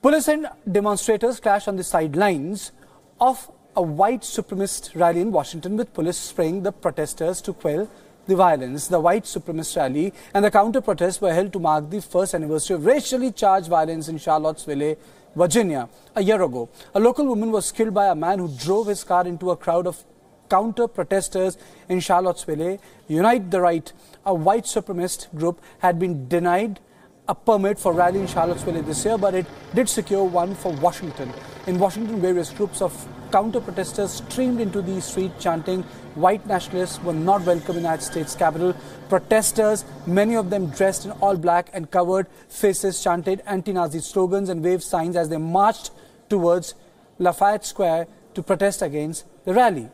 Police and demonstrators clashed on the sidelines of a white supremacist rally in Washington, with police spraying the protesters to quell the violence. The white supremacist rally and the counter-protests were held to mark the first anniversary of racially charged violence in Charlottesville, Virginia, a year ago. A local woman was killed by a man who drove his car into a crowd of counter-protesters in Charlottesville. Unite the Right, a white supremacist group, had been denied a permit for rally in Charlottesville this year, but it did secure one for Washington. In Washington, various groups of counter-protesters streamed into the street chanting, "White nationalists were not welcome in the United States Capitol." Protesters, many of them dressed in all black and covered faces, chanted anti-Nazi slogans and waved signs as they marched towards Lafayette Square to protest against the rally.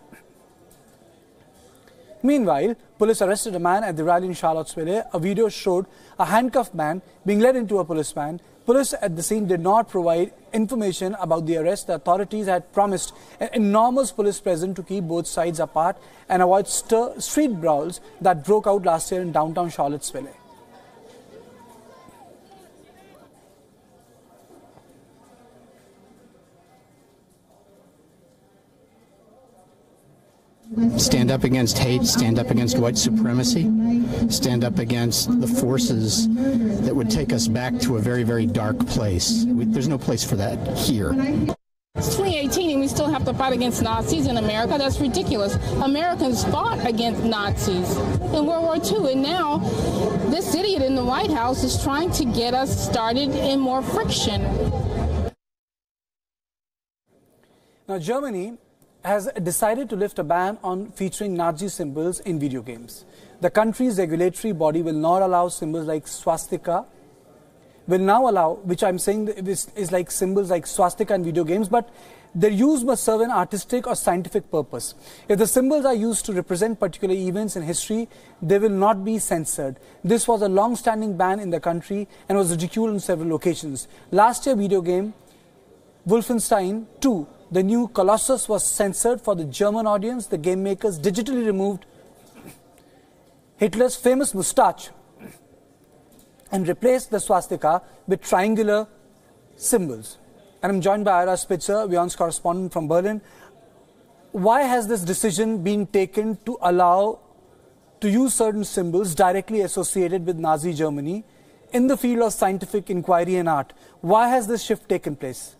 Meanwhile, police arrested a man at the rally in Charlottesville. A video showed a handcuffed man being led into a police van. Police at the scene did not provide information about the arrest. The authorities had promised an enormous police presence to keep both sides apart and avoid street brawls that broke out last year in downtown Charlottesville. Stand up against hate, stand up against white supremacy, stand up against the forces that would take us back to a very, very dark place. There's no place for that here. It's 2018 and we still have to fight against Nazis in America. That's ridiculous. Americans fought against Nazis in World War II, and now this idiot in the White House is trying to get us started in more friction. Now, Germany has decided to lift a ban on featuring Nazi symbols in video games. The country's regulatory body will not allow symbols like swastika, will now allow, which I'm saying is like symbols like swastika in video games, but their use must serve an artistic or scientific purpose. If the symbols are used to represent particular events in history, they will not be censored. This was a long-standing ban in the country and was ridiculed on several occasions. Last year, video game Wolfenstein 2, the new Colossus, was censored for the German audience. The game makers digitally removed Hitler's famous moustache and replaced the swastika with triangular symbols. And I'm joined by Ira Spitzer, WION's correspondent from Berlin. Why has this decision been taken to allow to use certain symbols directly associated with Nazi Germany in the field of scientific inquiry and art? Why has this shift taken place?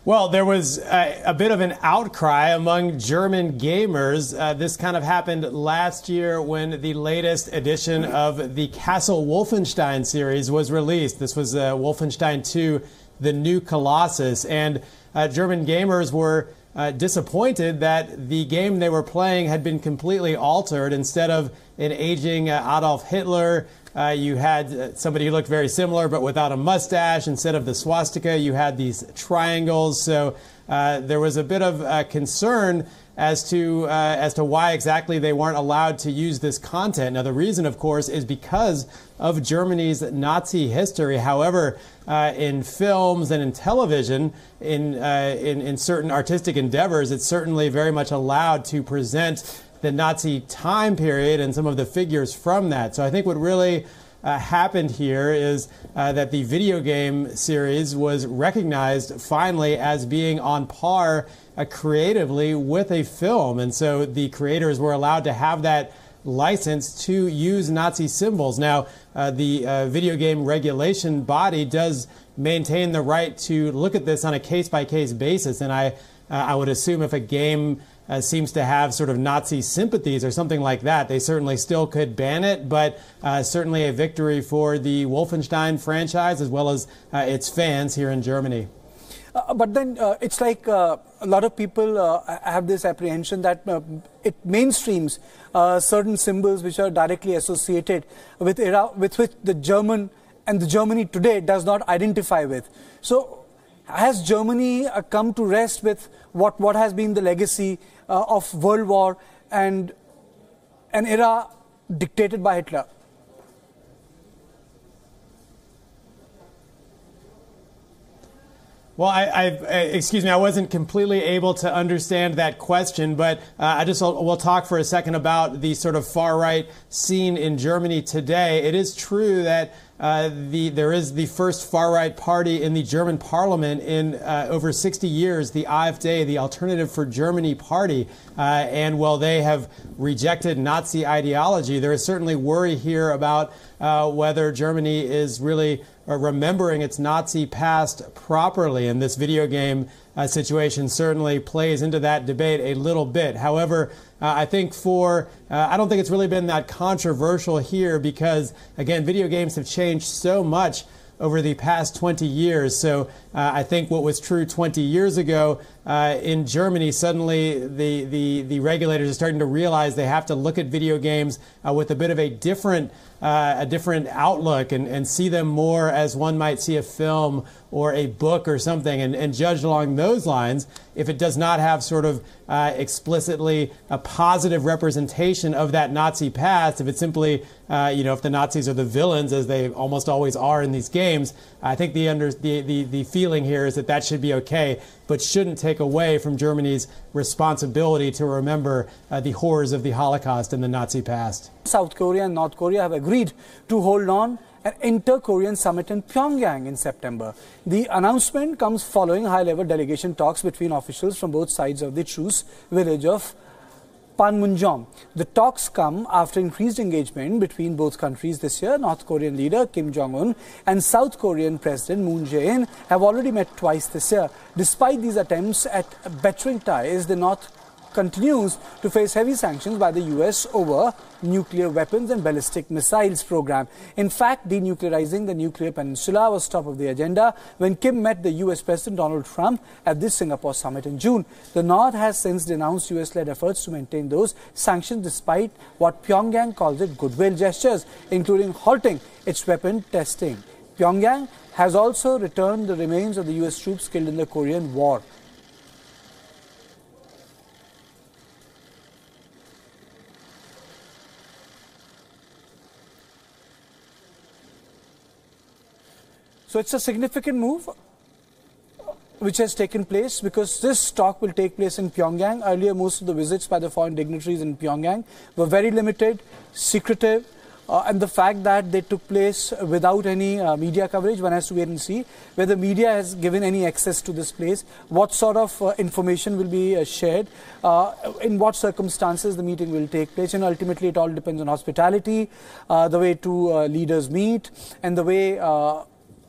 Well, there was a bit of an outcry among German gamers. This kind of happened last year when the latest edition of the Castle Wolfenstein series was released. This was Wolfenstein 2, the new Colossus. And German gamers were disappointed that the game they were playing had been completely altered. Instead of an aging Adolf Hitler, you had somebody who looked very similar but without a mustache. Instead of the swastika, you had these triangles. So there was a bit of concern as to why exactly they weren't allowed to use this content. Now, the reason, of course, is because of Germany's Nazi history. However, in films and in television, in certain artistic endeavors, it's certainly very much allowed to present the Nazi time period and some of the figures from that. So I think what really happened here is that the video game series was recognized finally as being on par creatively with a film. And so the creators were allowed to have that license to use Nazi symbols. Now, the video game regulation body does maintain the right to look at this on a case-by-case basis. And I would assume if a game seems to have sort of Nazi sympathies or something like that, they certainly still could ban it, but certainly a victory for the Wolfenstein franchise as well as its fans here in Germany. But then it's like a lot of people have this apprehension that it mainstreams certain symbols which are directly associated with era with which the German and the Germany today does not identify with. So has Germany come to rest with what has been the legacy of World War and an era dictated by Hitler? Well, excuse me, I wasn't completely able to understand that question, but we'll talk for a second about the sort of far-right scene in Germany today. It is true that there is the first far-right party in the German parliament in over 60 years, the AfD, the Alternative for Germany party. And while they have rejected Nazi ideology, there is certainly worry here about whether Germany is really remembering its Nazi past properly. And this video game situation certainly plays into that debate a little bit. However, I think I don't think it's really been that controversial here because, again, video games have changed so much over the past 20 years. So I think what was true 20 years ago in Germany, suddenly the regulators are starting to realize they have to look at video games with a bit of a different outlook and see them more as one might see a film or a book or something and judge along those lines. If it does not have sort of explicitly a positive representation of that Nazi past, if it's simply, if the Nazis are the villains, as they almost always are in these games, I think the feeling here is that should be okay, but shouldn't take away from Germany's responsibility to remember the horrors of the Holocaust and the Nazi past. South Korea and North Korea have agreed to hold on an inter-Korean summit in Pyongyang in September. The announcement comes following high-level delegation talks between officials from both sides of the truce village of Panmunjom. The talks come after increased engagement between both countries this year. North Korean leader Kim Jong-un and South Korean President Moon Jae-in have already met twice this year. Despite these attempts at bettering ties, the North continues to face heavy sanctions by the US over nuclear weapons and ballistic missiles program. In fact, denuclearizing the nuclear peninsula was top of the agenda when Kim met the US President Donald Trump at the Singapore summit in June. The North has since denounced US-led efforts to maintain those sanctions despite what Pyongyang calls it goodwill gestures, including halting its weapon testing. Pyongyang has also returned the remains of the US troops killed in the Korean War. So it's a significant move which has taken place because this talk will take place in Pyongyang. Earlier, most of the visits by the foreign dignitaries in Pyongyang were very limited, secretive, and the fact that they took place without any media coverage, one has to wait and see whether media has given any access to this place, what sort of information will be shared, in what circumstances the meeting will take place, and ultimately it all depends on hospitality, the way two leaders meet, and the way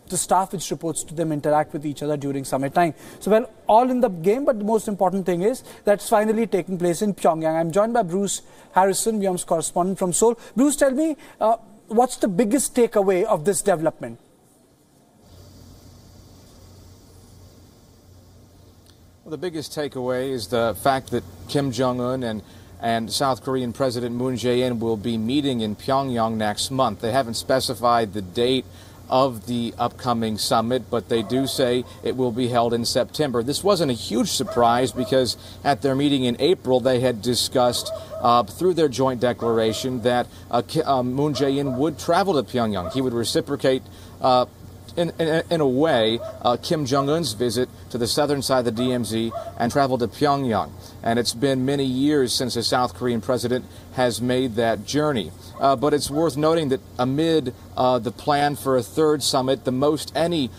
the staff which reports to them interact with each other during summit time. So, well, all in the game, but the most important thing is that's finally taking place in Pyongyang. I'm joined by Bruce Harrison, WION's correspondent from Seoul. Bruce, tell me, what's the biggest takeaway of this development? Well, the biggest takeaway is the fact that Kim Jong-un and South Korean President Moon Jae-in will be meeting in Pyongyang next month. They haven't specified the date of the upcoming summit, but they do say it will be held in September. This wasn't a huge surprise because at their meeting in April, they had discussed through their joint declaration that Moon Jae-in would travel to Pyongyang. He would reciprocate in a way, Kim Jong-un's visit to the southern side of the DMZ and travel to Pyongyang. And it's been many years since a South Korean president has made that journey. But it's worth noting that amid the plan for a third summit, the most any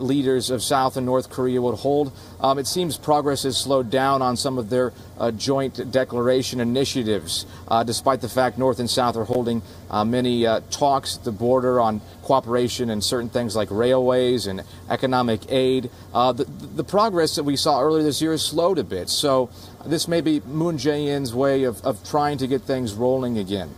leaders of South and North Korea would hold, it seems progress has slowed down on some of their joint declaration initiatives, despite the fact North and South are holding many talks at the border on cooperation and certain things like railways and economic aid. The progress that we saw earlier this year has slowed a bit. So this may be Moon Jae-in's way of trying to get things rolling again.